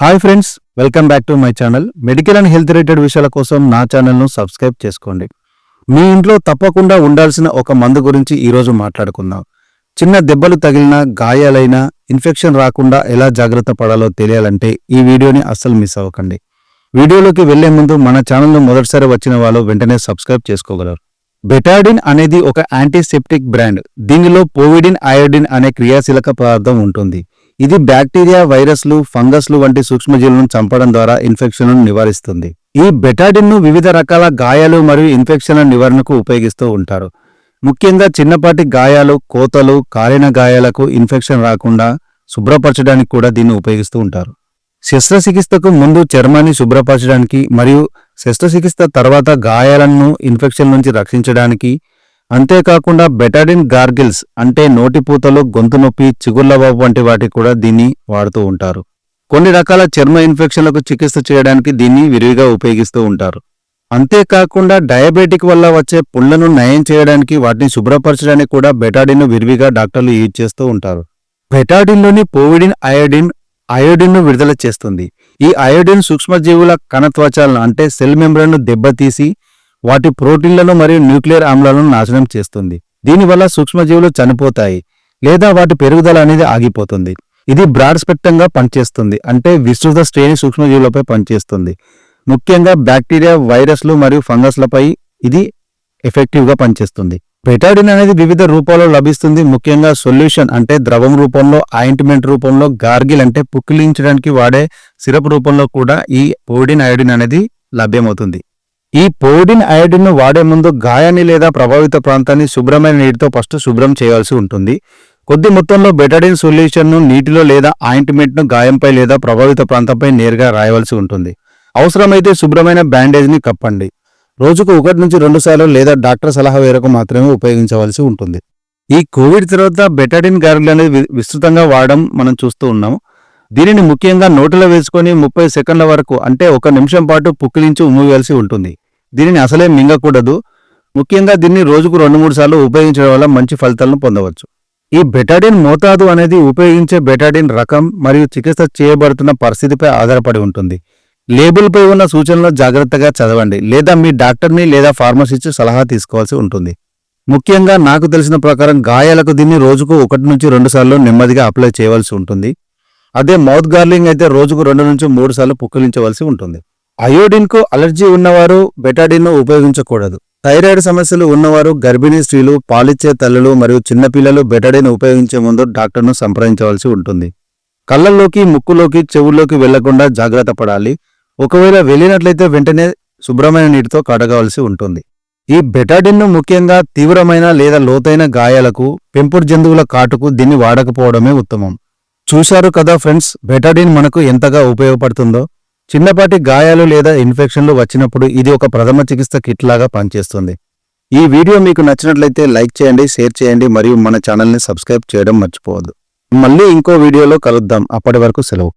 Hi friends, welcome back to my channel. Medical and health related విషయాల కోసం నా ఛానల్ను సబ్స్క్రైబ్ చేసుకోండి. మీ ఇంట్లో తప్పకుండా ఉండాల్సిన ఒక మందు గురించి ఈరోజు మాట్లాడుకుందాం. చిన్న దెబ్బలు తగిలినా, గాయాలైనా ఇన్ఫెక్షన్ రాకుండా ఎలా జాగ్రత్త పడాలో తెలియాలంటే ఈ వీడియోని అస్సలు మిస్ అవ్వకండి. వీడియోలోకి వెళ్లే ముందు మన ఛానల్ను మొదటిసారి వచ్చిన వాళ్ళు వెంటనే సబ్స్క్రైబ్ చేసుకోగలరు. బెటాడిన్ అనేది ఒక యాంటీసెప్టిక్ బ్రాండ్. దీనిలో పోవిడిన్ అయోడిన్ అనే క్రియాశీలక పదార్థం ఉంటుంది. ఇది బ్యాక్టీరియా, వైరస్లు, ఫంగస్లు వంటి సూక్ష్మజీవులను చంపడం ద్వారా ఇన్ఫెక్షన్లను నివారిస్తుంది. ఈ బెటాడిన్ను వివిధ రకాల గాయాలు మరియు ఇన్ఫెక్షన్ల నివారణకు ఉపయోగిస్తూ ఉంటారు. ముఖ్యంగా చిన్నపాటి గాయాలు, కోతలు, కాలిన గాయాలకు ఇన్ఫెక్షన్ రాకుండా శుభ్రపరచడానికి కూడా దీన్ని ఉపయోగిస్తూ ఉంటారు. శస్త్రచికిత్సకు ముందు చర్మాన్ని శుభ్రపరచడానికి మరియు శస్త్రచికిత్స తర్వాత గాయాలను ఇన్ఫెక్షన్ నుంచి రక్షించడానికి, అంతేకాకుండా బెటాడిన్ గార్గిల్స్ అంటే నోటిపూతలు, గొంతు నొప్పి, చిగుళ్లవాపు వంటి వాటికి కూడా దీన్ని వాడుతూ ఉంటారు. కొన్ని రకాల చర్మ ఇన్ఫెక్షన్లకు చికిత్స చేయడానికి దీన్ని విరివిగా ఉపయోగిస్తూ ఉంటారు. అంతేకాకుండా డయాబెటిక్ వల్ల వచ్చే పుళ్లను నయం చేయడానికి, వాటిని శుభ్రపరచడానికి కూడా బెటాడిన్ను విరివిగా డాక్టర్లు యూజ్ చేస్తూ ఉంటారు. బెటాడిన్లోని పోవిడిన్ అయోడిన్ను విడుదల చేస్తుంది. ఈ అయోడిన్ సూక్ష్మజీవుల కణత్వచాలను అంటే సెల్ మెంబ్రేన్ను దెబ్బతీసి వాటి ప్రోటీన్లను మరియు న్యూక్లియర్ ఆమ్లాలను నాశనం చేస్తుంది. దీనివల్ల సూక్ష్మజీవులు చనిపోతాయి లేదా వాటి పెరుగుదల అనేది ఆగిపోతుంది. ఇది బ్రాడ్ స్పెక్ట్రంగా పనిచేస్తుంది, అంటే విస్తృత శ్రేణి సూక్ష్మజీవులపై పనిచేస్తుంది. ముఖ్యంగా బ్యాక్టీరియా, వైరస్లు మరియు ఫంగస్లపై ఇది ఎఫెక్టివ్గా పనిచేస్తుంది. బెటాడిన్ అనేది వివిధ రూపాల్లో లభిస్తుంది. ముఖ్యంగా సొల్యూషన్ అంటే ద్రవం రూపంలో, ఆయింట్మెంట్ రూపంలో, గార్గిల్ అంటే పుక్కిలించడానికి వాడే సిరప్ రూపంలో కూడా ఈ పోవిడిన్ అయోడిన్ అనేది లభ్యమవుతుంది. ఈ పోవిడిన్ అయోడిన్ను వాడే ముందు గాయాన్ని లేదా ప్రభావిత ప్రాంతాన్ని శుభ్రమైన నీటితో ఫస్ట్ శుభ్రం చేయాల్సి ఉంటుంది. కొద్ది మొత్తంలో బెటాడిన్ సొల్యూషన్ను నీటిలో లేదా ఆయింట్మెంట్ను గాయంపై లేదా ప్రభావిత ప్రాంతంపై నేరుగా రాయవలసి ఉంటుంది. అవసరమైతే శుభ్రమైన బ్యాండేజ్ని కప్పండి. రోజుకు 1 నుంచి 2 సార్లు లేదా డాక్టర్ సలహా మేరకు మాత్రమే ఉపయోగించవలసి ఉంటుంది. ఈ కోవిడ్ తర్వాత బెటాడిన్ గార్గిల్ అనేది విస్తృతంగా వాడడం మనం చూస్తూ ఉన్నాము. దీనిని ముఖ్యంగా నోటిలో వేసుకొని 30 సెకండ్ల వరకు అంటే 1 నిమిషం పాటు పుక్కిలించి ఉమ్మవేయాల్సి ఉంటుంది. దీనిని అసలే మింగకూడదు. ముఖ్యంగా దీన్ని రోజుకు 2-3 సార్లు ఉపయోగించడం వల్ల మంచి ఫలితాలను పొందవచ్చు. ఈ బెటాడిన్ మోతాదు అనేది ఉపయోగించే బెటాడిన్ రకం మరియు చికిత్స చేయబడుతున్న పరిస్థితిపై ఆధారపడి ఉంటుంది. లేబుల్పై ఉన్న సూచనలు జాగ్రత్తగా చదవండి లేదా మీ డాక్టర్ని లేదా ఫార్మసిస్ట్ సలహా తీసుకోవాల్సి ఉంటుంది. ముఖ్యంగా నాకు తెలిసిన ప్రకారం గాయాలకు దీన్ని రోజుకు 1 నుంచి 2 సార్లు నెమ్మదిగా అప్లై చేయవలసి ఉంటుంది. అదే మౌత్ గార్లింగ్ అయితే రోజుకు 2 నుంచి 3 సార్లు పుక్కిలించవలసి ఉంటుంది. అయోడిన్కు అలర్జీ ఉన్నవారు బెటాడిన్ను ఉపయోగించకూడదు. థైరాయిడ్ సమస్యలు ఉన్నవారు, గర్భిణీ స్త్రీలు, పాలిచ్చే తల్లులు మరియు చిన్నపిల్లలు బెటాడిన్ ఉపయోగించే ముందు డాక్టర్ను సంప్రదించవలసి ఉంటుంది. కళ్ళల్లోకి, ముక్కులోకి, చెవుల్లోకి వెళ్లకుండా జాగ్రత్త పడాలి. ఒకవేళ వెళ్ళినట్లయితే వెంటనే శుభ్రమైన నీటితో కడగవలసి ఉంటుంది. ఈ బెటాడిన్ను ముఖ్యంగా తీవ్రమైన లేదా లోతైన గాయాలకు, పెంపుడు జంతువుల కాటుకు దీన్ని వాడకపోవడమే ఉత్తమం. చూశారు కదా ఫ్రెండ్స్, బెటాడిన్ మనకు ఎంతగా ఉపయోగపడుతుందో. చిన్నపాటి గాయాలు లేదా ఇన్ఫెక్షన్లు వచ్చినప్పుడు ఇది ఒక ప్రథమ చికిత్స కిట్ లాగా పనిచేస్తుంది. ఈ వీడియో మీకు నచ్చినట్లయితే లైక్ చేయండి, షేర్ చేయండి మరియు మన ఛానల్ని సబ్స్క్రైబ్ చేయడం మర్చిపోవద్దు. మళ్ళీ ఇంకో వీడియోలో కలుద్దాం. అప్పటి వరకు సెలవు.